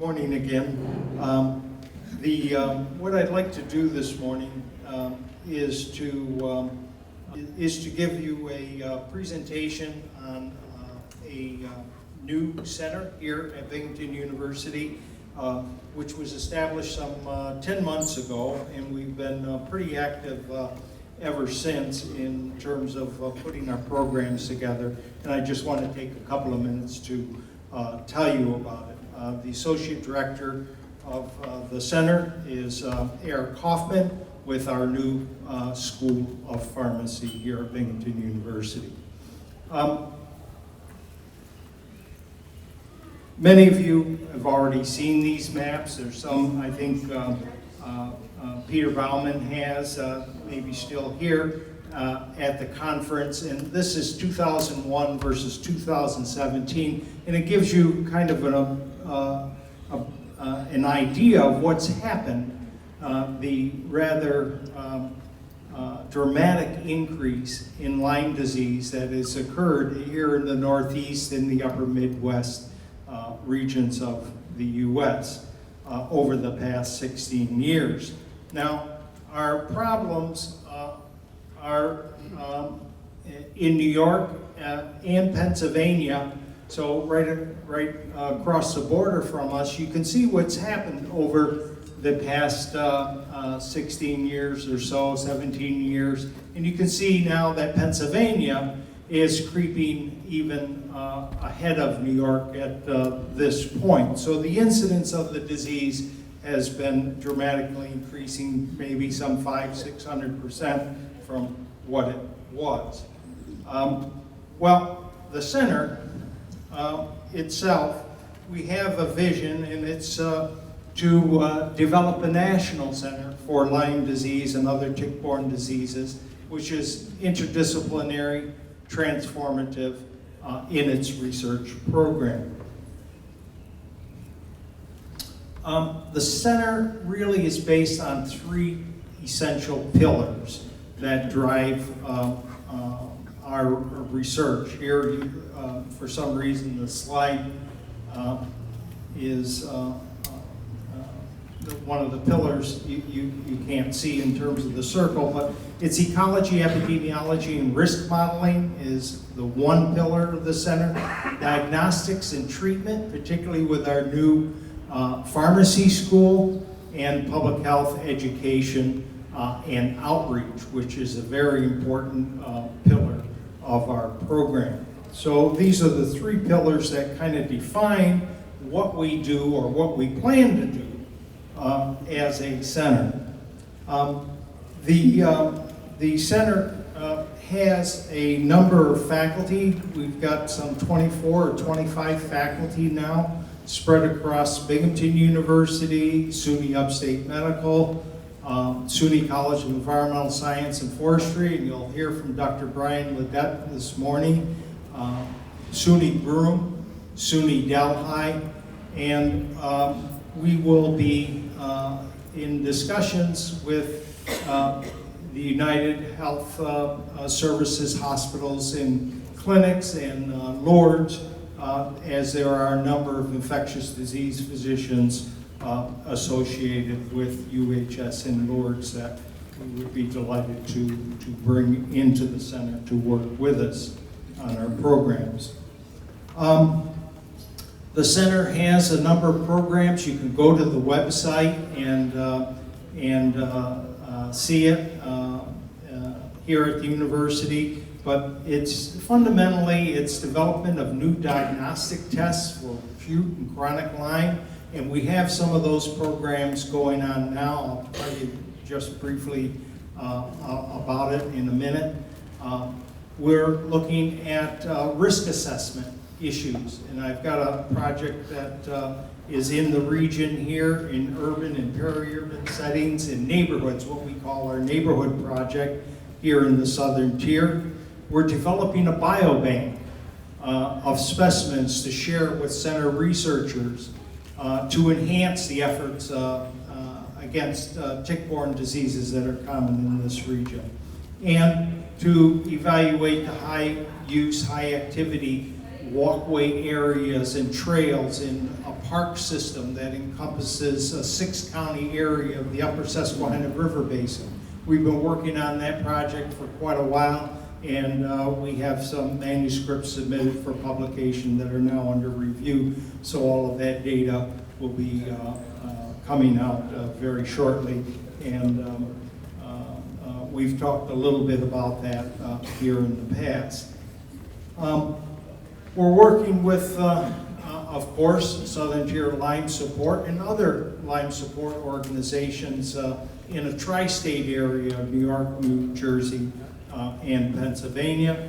Morning again. What I'd like to do this morning is to give you a presentation on a new center here at Binghamton University, which was established some 10 months ago, and we've been pretty active ever since in terms of putting our programs together. And I just want to take a couple of minutes to tell you about it. The Associate Director of the Center is Eric Hoffman with our new School of Pharmacy here at Binghamton University. Many of you have already seen these maps. There's some, I think, Peter Bauman has, maybe still here at the conference, and this is 2001 versus 2017, and it gives you kind of an idea of what's happened, the rather dramatic increase in Lyme disease that has occurred here in the Northeast and the upper Midwest regions of the U.S. Over the past 16 years. Now, our problems are in New York and Pennsylvania, so right across the border from us. You can see what's happened over the past 16 years or so, 17 years, and you can see now that Pennsylvania is creeping even ahead of New York at this point. So the incidence of the disease has been dramatically increasing, maybe some 500–600% from what it was. Well, the center itself, we have a vision, and it's to develop a national center for Lyme disease and other tick-borne diseases, which is interdisciplinary, transformative in its research program. The center really is based on three essential pillars that drive our research. Here, for some reason, the slide is one of the pillars you can't see in terms of the circle, but it's ecology, epidemiology, and risk modeling is the one pillar of the center. Diagnostics and treatment, particularly with our new pharmacy school, and public health education and outreach, which is a very important pillar of our program. So these are the three pillars that kind of define what we do or what we plan to do as a center. The center has a number of faculty. We've got some 24 or 25 faculty now spread across Binghamton University, SUNY Upstate Medical, SUNY College of Environmental Science and Forestry, and you'll hear from Dr. Brian Ledet this morning, SUNY Broome, SUNY Delhi, and we will be in discussions with the United Health Services hospitals and clinics and Lourdes, as there are a number of infectious disease physicians associated with UHS and Lourdes that we would be delighted to bring into the center to work with us on our programs. The center has a number of programs. You can go to the website and see it here at the university, but it's fundamentally development of new diagnostic tests for acute and chronic Lyme, and we have some of those programs going on now. I'll tell you just briefly about it in a minute. We're looking at risk assessment issues, and I've got a project that is in the region here in urban and peri-urban settings in neighborhoods, what we call our neighborhood project here in the southern tier. We're developing a biobank of specimens to share with center researchers to enhance the efforts against tick-borne diseases that are common in this region, and to evaluate the high-use, high-activity walkway areas and trails in a park system that encompasses a 6-county area of the upper Susquehanna River Basin. We've been working on that project for quite a while, and we have some manuscripts submitted for publication that are now under review, so all of that data will be coming out very shortly. And we've talked a little bit about that here in the past. We're working with, of course, Southern Tier Lyme Support and other Lyme support organizations in a tri-state area of New York, New Jersey, and Pennsylvania.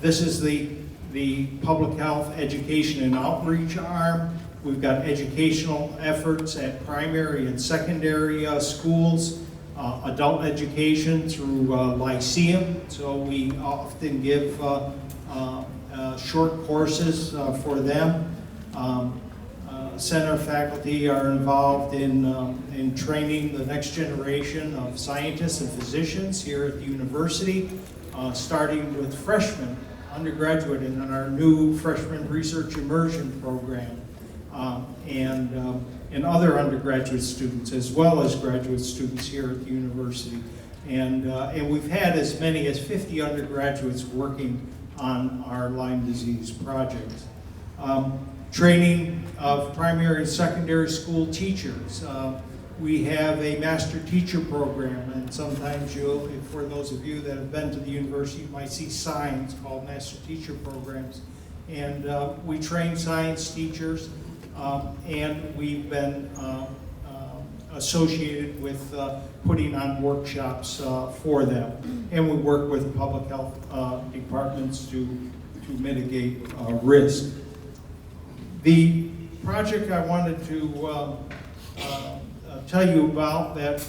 This is the public health education and outreach arm. We've got educational efforts at primary and secondary schools, adult education through Lyceum. So we often give short courses for them. Center faculty are involved in training the next generation of scientists and physicians here at the university, starting with freshmen, undergraduate in our new freshman research immersion program, and other undergraduate students as well as graduate students here at the university. And we've had as many as 50 undergraduates working on our Lyme disease project. Training of primary and secondary school teachers. We have a master teacher program, and sometimes for those of you that have been to the university, you might see signs called master teacher programs. And we train science teachers, and we've been associated with putting on workshops for them. And we work with public health departments to mitigate risk. The project I wanted to tell you about that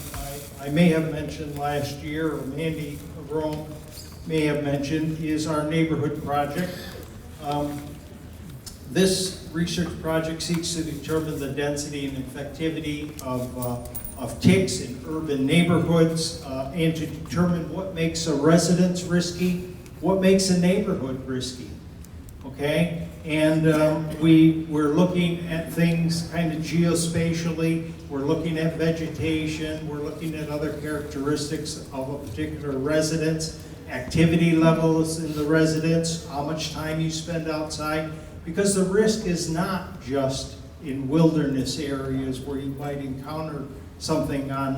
I may have mentioned last year, or Mandy Rome may have mentioned, is our neighborhood project. This research project seeks to determine the density and effectivity of ticks in urban neighborhoods and to determine what makes a residence risky, what makes a neighborhood risky, okay? And we're looking at things kind of geospatially, we're looking at vegetation, we're looking at other characteristics of a particular residence, activity levels in the residence, how much time you spend outside, because the risk is not just in wilderness areas where you might encounter something on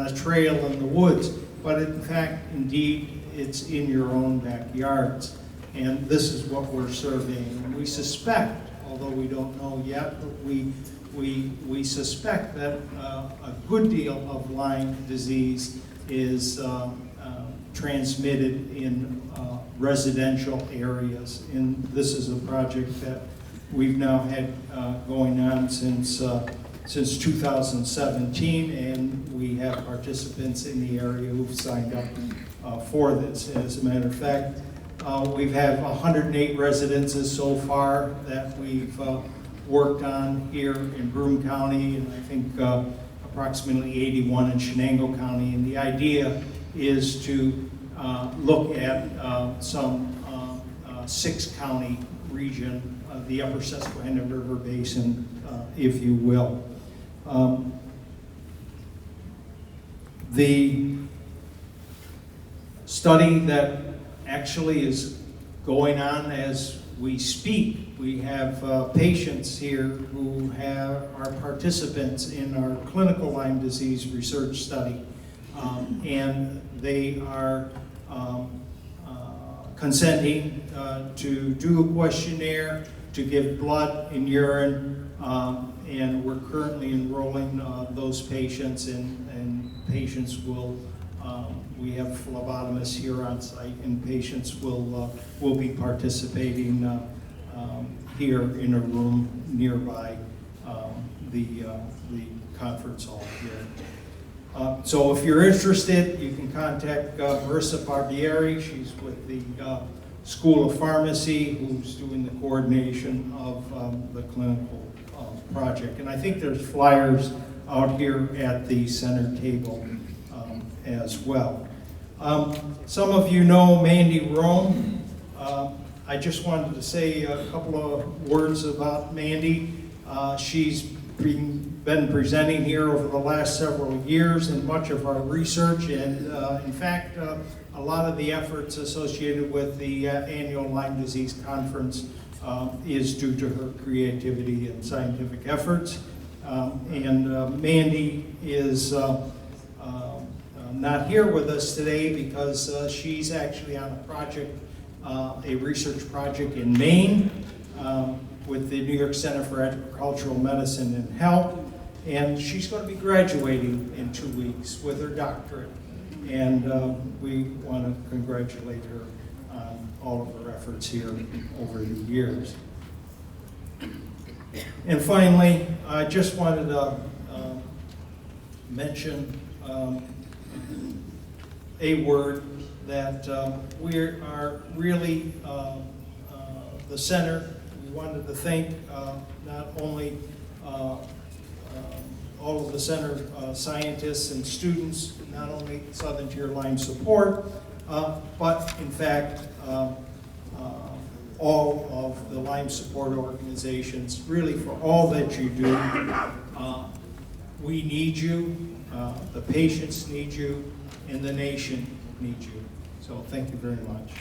a trail in the woods, but in fact, indeed, it's in your own backyards. And this is what we're surveying. And we suspect, although we don't know yet, but we suspect that a good deal of Lyme disease is transmitted in residential areas. And this is a project that we've now had going on since 2017, and we have participants in the area who've signed up for this. As a matter of fact, we've had 108 residences so far that we've worked on here in Broome County, and I think approximately 81 in Shenango County. And the idea is to look at some 6-county region, the upper Susquehanna River Basin, if you will. The study that actually is going on as we speak. We have patients here who are participants in our clinical Lyme disease research study, and they are consenting to do a questionnaire, to give blood and urine, and we're currently enrolling those patients, and patients will we have phlebotomists here on site, and patients will be participating here in a room nearby the conference hall here. So if you're interested, you can contact Marissa Barbieri. She's with the School of Pharmacy, who's doing the coordination of the clinical project. And I think there's flyers out here at the center table as well. Some of you know Mandy Rome. I just wanted to say a couple of words about Mandy. She's been presenting here over the last several years in much of our research, and in fact, a lot of the efforts associated with the annual Lyme disease conference is due to her creativity and scientific efforts. Mandy is not here with us today because she's actually on a project, a research project in Maine with the New York Center for Agricultural Medicine and Health, and she's going to be graduating in 2 weeks with her doctorate, and we want to congratulate her on all of her efforts here over the years. And finally, I just wanted to mention a word that we are really, the center, we wanted to thank not only all of the center scientists and students, not only Southern Tier Lyme support, but in fact, all of the Lyme support organizations, really for all that you do. We need you, the patients need you, and the nation needs you. So thank you very much.